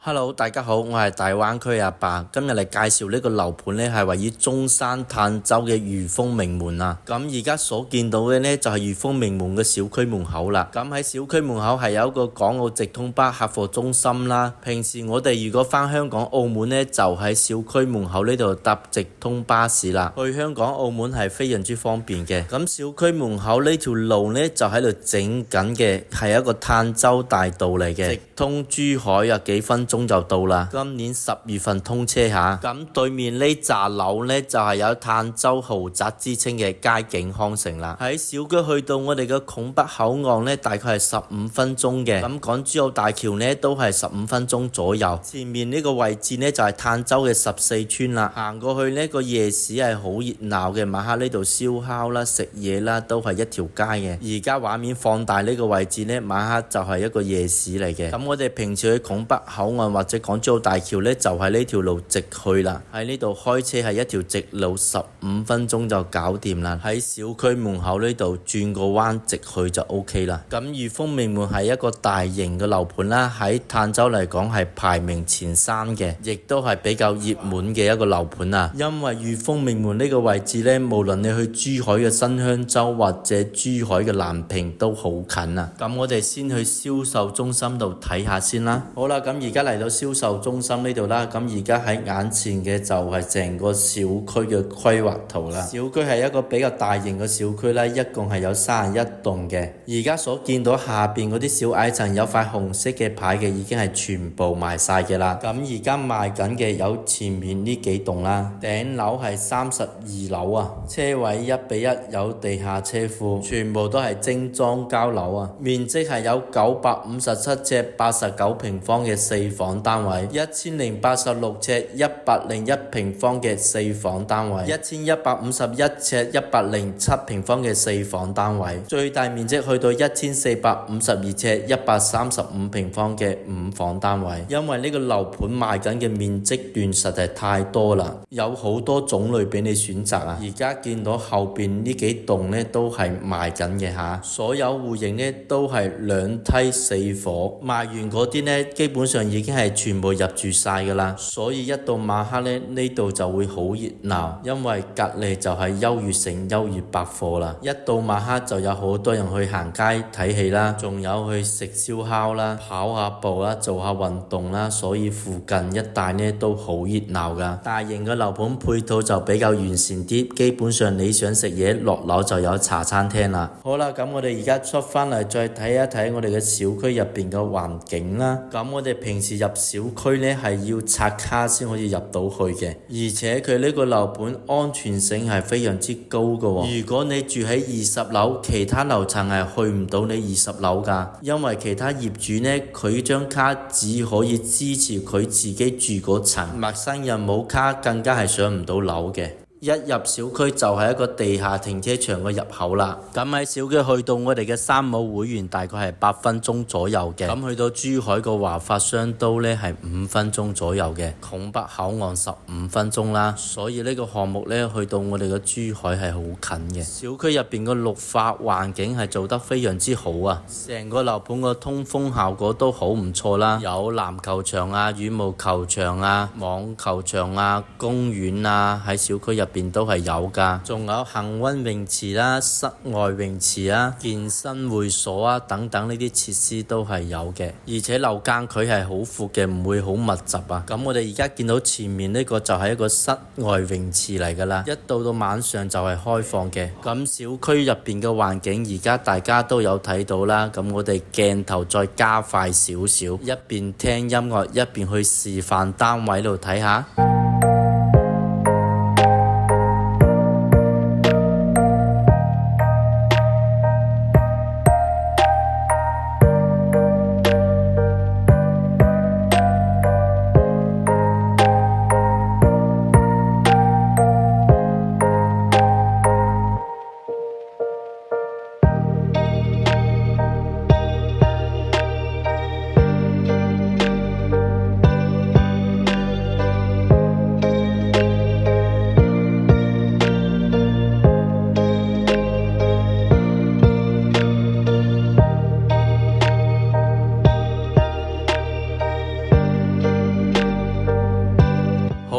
Hello，大家好，我係大灣區阿爸，今日嚟介紹呢個樓盤呢係位於中山坦洲嘅裕豐名門啊。咁而家所見到嘅呢就係裕豐名門嘅小區門口啦。咁喺小區門口係有一個港澳直通巴客貨中心啦。平時我哋如果返香港澳門呢，就喺小區門口呢度搭直通巴士啦。去香港澳門係非常之方便嘅。咁小區門口呢條路呢，就喺度整緊嘅，係一個坦洲大道嚟嘅，直通珠海啊，幾分鐘就到啦。今年10月份通車下，咁對面呢紮樓呢，就係有坦洲豪宅之稱嘅佳景康城啦。喺小區去到我哋嘅拱北口岸呢，大概係15分鐘嘅。咁港珠澳大橋呢，都係15分鐘左右。前面呢個位置呢，就係坦洲嘅14村啦。行過去呢個夜市係好熱鬧嘅，晚黑呢度燒烤啦、食嘢啦，都係一條街嘅。而家畫面放大呢個位置呢，晚黑就係一個夜市嚟嘅。咁我哋平時去拱北口岸或者港珠澳大橋呢，就喺呢條路直去啦。喺呢度開車係一條直路，15分鐘就搞掂啦。喺小區門口呢度轉個彎直去就 OK 啦。咁裕豐名門係一個大型嘅樓盤啦，喺坦洲嚟講係排名前3嘅，亦都係比較熱門嘅一個樓盤啊。因為裕豐名門呢個位置呢，無論你去珠海嘅新香洲或者珠海嘅南屏都好近啊。咁我哋先去銷售中心度睇下先啦。好啦，咁而家嚟到銷售中心呢度啦，咁而家喺眼前嘅就係成個小區嘅規劃圖啦。小區係一個比較大型嘅小區啦，一共係有31棟嘅。而家所見到下邊嗰啲小矮層有塊紅色嘅牌嘅，已經係全部賣晒嘅啦。咁而家賣緊嘅有前面呢幾棟啦，頂樓係32樓啊，車位1比1，有地下車庫，全部都係精裝交樓啊。面積係有957尺89平方嘅4房單位，1086尺101平方嘅4房單位，1151尺107平方嘅4房單位，最大面積去到1452尺135平方嘅5房單位。因為呢個樓盤賣緊嘅面積段實在太多啦，有好多種類俾你選擇啊。而家見到後邊呢幾棟呢都係賣緊嘅吓，所有戶型呢都係2梯4伙，賣完嗰啲呢基本上已經係全部入住晒噶啦。所以一到晚黑呢，呢度就會好熱鬧，因為隔籬就係優越城優越百貨啦。一到晚黑就有好多人去行街睇戲啦，仲有去食燒烤啦、跑下步啦、做下運動啦，所以附近一帶呢都好熱鬧噶。大型嘅樓盤配套就比較完善啲，基本上你想食嘢落樓就有茶餐廳啦。好啦，咁我哋而家出返嚟再睇一睇我哋嘅小區入邊嘅環境啦。咁我哋平時入小區呢係要刷卡先可以入到去嘅，而且佢呢個樓盤安全性係非常之高嘅喎。如果你住喺20樓，其他樓層係去唔到你20樓噶，因為其他業主呢，佢張卡只可以支持佢自己住嗰層，陌生人冇卡更加係上唔到樓嘅。一入小區就係一個地下停車場嘅入口啦。咁喺小區去到我哋嘅3號會員大概係8分鐘左右嘅。咁去到珠海個華發商都呢係5分鐘左右嘅。拱北口岸15分鐘啦。所以呢個項目呢，去到我哋嘅珠海係好近嘅。小區入邊個綠化環境係做得非常之好啊。成個樓盤個通風效果都好唔錯啦。有籃球場啊、羽毛球場啊、網球場啊、公園啊，喺小區入邊都係有噶，仲有恒溫泳池啦、室外泳池啦、健身會所啊等等，呢啲設施都係有嘅。而且樓間距係好闊嘅，唔會好密集啊。咁我哋而家見到前面呢個就係一個室外泳池嚟噶啦，一到晚上就係開放嘅。咁小區入邊嘅環境而家大家都有睇到啦。咁我哋鏡頭再加快少少，一邊聽音樂一邊去示範單位度睇下。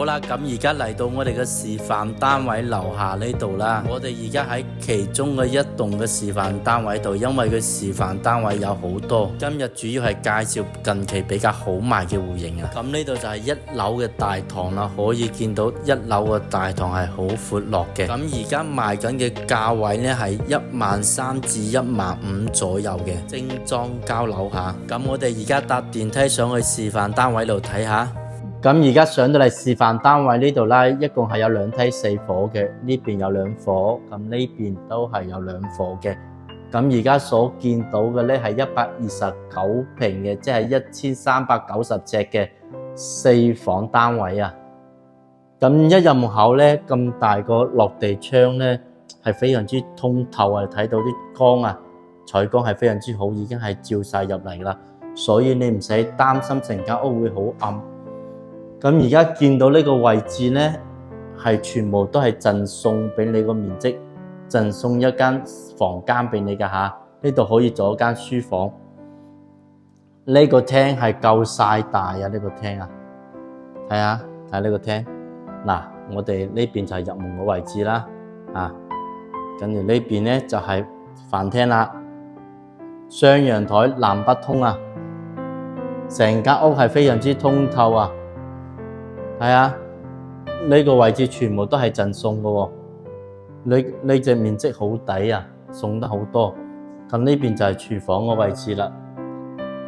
啦，咁而家嚟到我哋嘅示範單位樓下呢度啦。我哋而家喺其中嘅一棟嘅示範單位度，因為佢示範單位有好多，今日主要係介紹近期比較好賣嘅戶型啊。咁呢度就係一樓嘅大堂啦，可以見到一樓嘅大堂係好闊落嘅。咁而家賣緊嘅價位呢係13000至15000左右嘅精裝交樓下。咁我哋而家搭電梯上去示範單位度睇下。咁而家上到嚟示範單位呢度啦，一共係有2梯4伙嘅，呢邊有2伙，咁呢邊都係有2伙嘅。咁而家所見到嘅呢係129平嘅，即係1390尺嘅4房單位啊。咁一入門口呢，咁大個落地窗呢係非常之通透啊，睇到啲光啊，採光係非常之好，已經係照晒入嚟啦，所以你唔使擔心成間屋會好暗。咁而家見到呢個位置呢，係全部都係贈送俾你個面積，贈送一間房間俾你㗎吓。呢度可以做一間書房。呢個廳係夠晒大啊！呢個廳啊，睇下睇呢個廳。嗱，我哋呢邊就係入門嘅位置啦，跟住呢邊呢就係飯廳啦，雙陽台南北通啊，成間屋係非常之通透啊。係啊，呢個位置全部都係贈送嘅喎，呢隻面積好抵啊，送得好多。咁呢邊就係廚房嘅位置啦，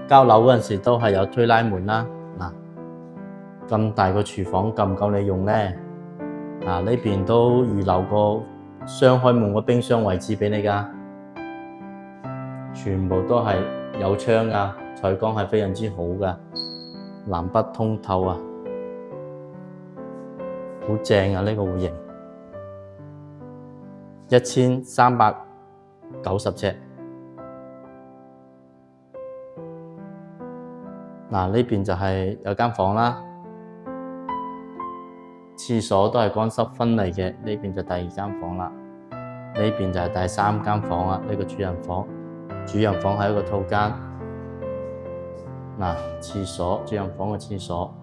交樓嗰陣時都係有推拉門啦。嗱，咁大個廚房夠唔夠你用呢？呢邊都預留個雙開門嘅冰箱位置俾你㗎，全部都係有窗㗎，採光係非常之好㗎，南北通透啊！好正啊！呢個戶型1390尺。嗱，呢邊就係有間房啦，廁所都係乾濕分離嘅。呢邊就第2間房啦，呢邊就係第3間房啦。呢個主人房，主人房係一個套間。嗱，廁所，主人房嘅廁所。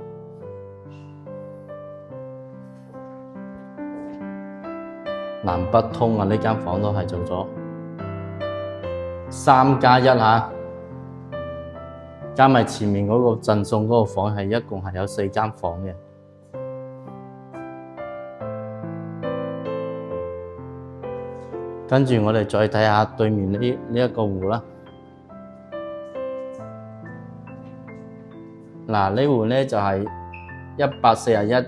南北通啊！呢間房都係做咗3+1嚇，加埋前面嗰個贈送嗰個房係一共係有4間房嘅。跟住我哋再睇下對面呢一個戶啦。嗱，呢戶呢就係141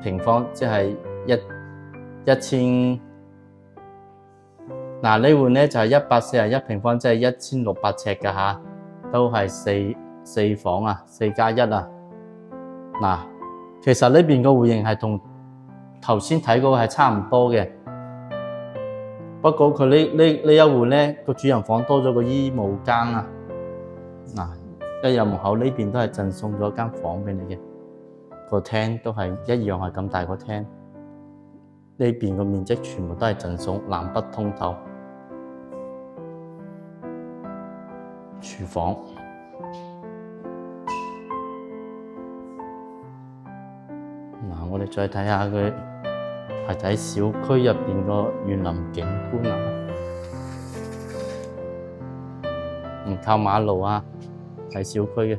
平方，即係1000。嗱，呢戶呢就係141平方，即係1600尺㗎吓，都係四房啊，4+1啊。嗱，其實呢邊個戶型係同頭先睇嗰個係差唔多嘅，不過佢呢一戶呢個主人房多咗個衣帽間啊。嗱，一入門口呢邊都係贈送咗間房俾你嘅，個廳都係一樣係咁大個廳。呢邊個面積全部都係贈送，南北通透。廚房，嗱，我哋再睇下佢係睇小區入邊個園林景觀啊，唔靠馬路啊，係小區嘅。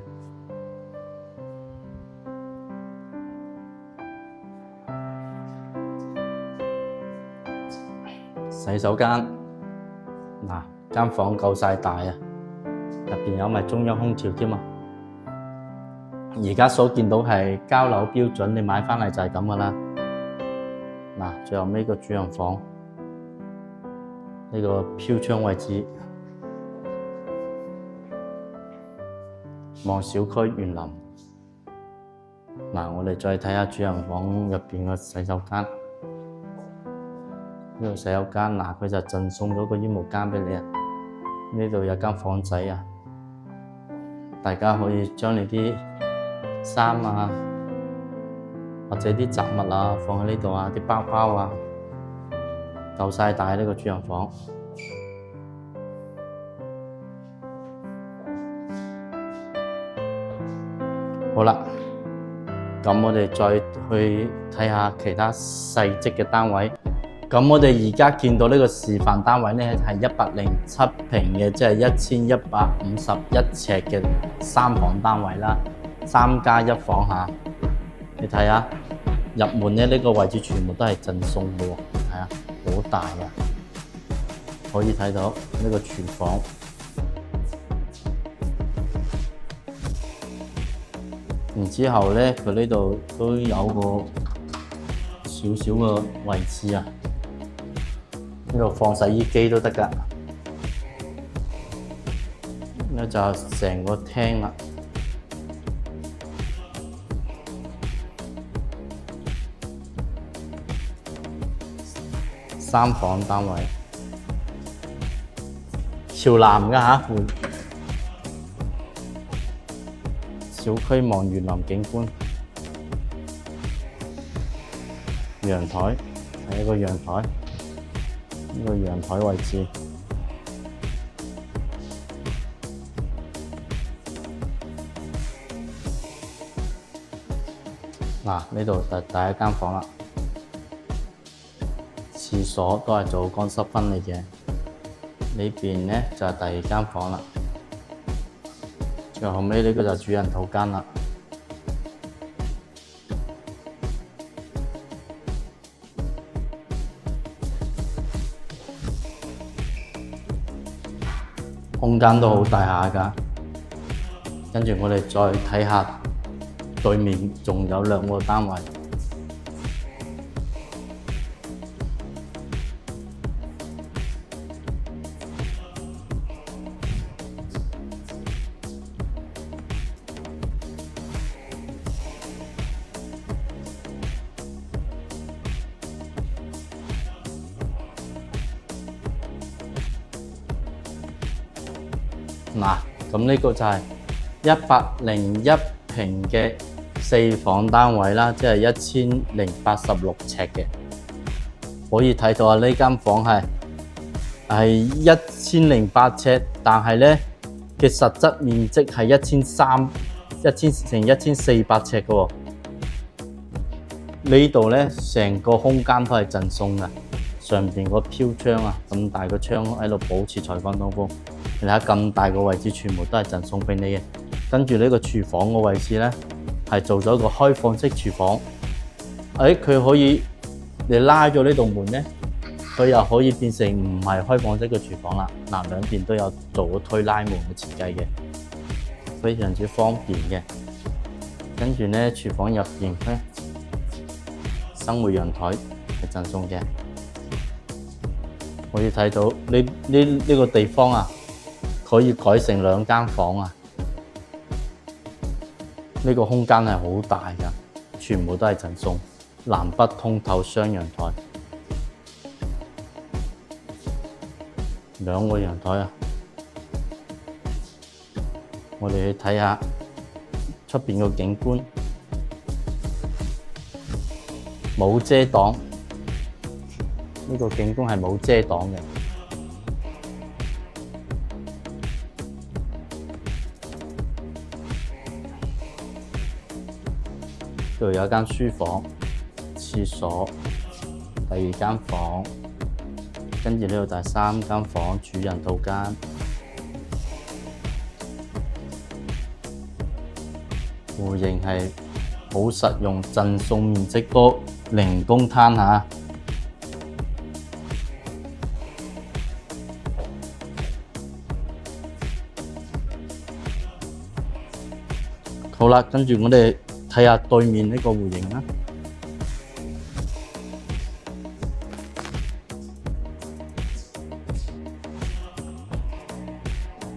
洗手間，嗱，間房夠晒大啊，入邊有埋中央空調添啊。而家所見到係交樓標準，你買返嚟就係咁噶啦。嗱，最後尾個主人房，呢個飄窗位置，望小區園林。嗱，我哋再睇下主人房入邊個洗手間。呢度洗手間，嗱，佢就贈送咗個衣帽間俾你啊。呢度有間房仔啊，大家可以將你啲衫啊，或者啲雜物啊放喺呢度啊，啲包包啊，夠晒大呢個主人房。好啦，咁我哋再去睇下其他細職嘅單位。咁我哋而家見到呢個示範單位呢，係107平嘅，即係1151尺嘅3房單位啦，3+1房嚇。你睇下入門呢，呢個位置全部都係贈送嘅喎，係啊，好大啊！可以睇到呢個廚房。然之後呢，佢呢度都有個少少嘅位置啊，呢度放洗衣機都得㗎。呢就係成個廳啦。3房單位，朝南㗎嚇，小區望園林景觀，陽台係一個陽台，呢個陽台位置。嗱，呢度就第一間房啦，廁所都係做乾濕分離嘅。呢邊呢就係第二間房啦。最後尾呢個就係主人套間啦。空間都好大下㗎。跟住我哋再睇下對面仲有2個單位。嗱，咁呢個就係101平嘅4房單位啦，即係1086尺嘅。可以睇到啊，呢間房係1008尺，但係呢嘅實質面積係1300乘1400尺嘅喎。呢度呢成個空間都係贈送嘅，上邊個飄窗啊，咁大個窗喺度保持採光通風。你睇下咁大個位置，全部都係贈送俾你嘅。跟住呢個廚房個位置呢，係做咗個開放式廚房。佢可以你拉咗呢道門呢，佢又可以變成唔係開放式嘅廚房啦。嗱，兩邊都有做咗推拉門嘅設計嘅，非常之方便嘅。跟住呢，廚房入邊呢，生活陽台係贈送嘅。可以睇到呢個地方啊，可以改成2間房啊！呢個空間係好大㗎，全部都係贈送，南北通透雙陽台，2個陽台啊！我哋去睇下出邊個景觀，冇遮擋，呢個景觀係冇遮擋嘅。呢度有一間書房、廁所，第2間房，跟住呢度第3間房，主人套間。戶型係好實用，贈送面積多，零公攤嚇。好啦，跟住我哋睇下對面呢個戶型啦。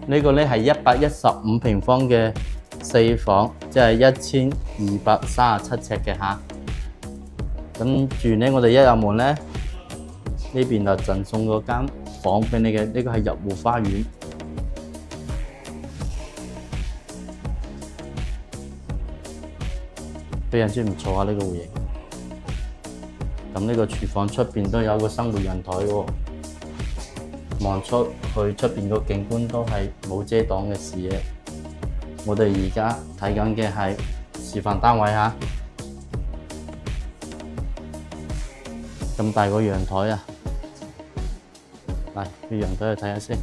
呢個呢係115平方嘅4房，即係1237尺嘅嚇。跟住呢，我哋一入門呢，呢邊就贈送嗰間房俾你嘅，呢個係入戶花園。非常之唔錯啊！呢個戶型。咁呢個廚房出邊都有個生活陽台喎，望出去出邊個景觀都係冇遮擋嘅視野。我哋而家睇緊嘅係示範單位嚇，咁大個陽台啊！嚟去陽台去睇下先。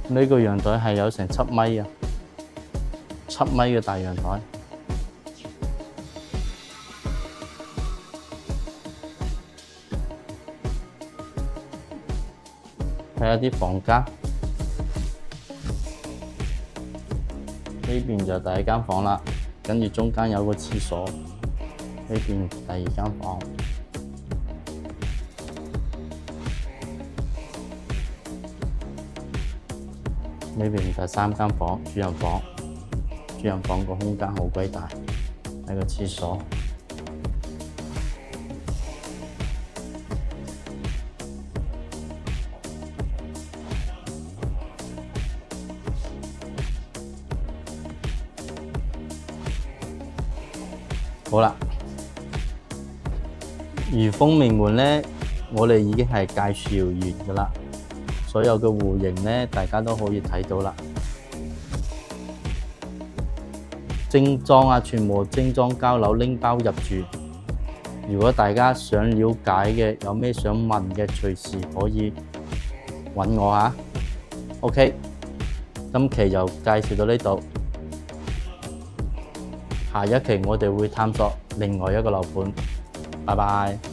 呢個陽台係有成7米啊，7米嘅大陽台。睇下啲房間，呢邊就第一間房啦，跟住中間有個廁所，呢邊第二間房，呢邊第3間房，主人房。主人房個空間好鬼大，係個廁所。好啦，御風名門呢，我哋已經係介紹完㗎啦。所有嘅戶型呢，大家都可以睇到啦。精裝啊，全部精裝交樓拎包入住。如果大家想了解嘅，有咩想問嘅，隨時可以揾我嚇。OK， 今期就介紹到呢度。下一期我哋會探索另外一個樓盤，拜拜。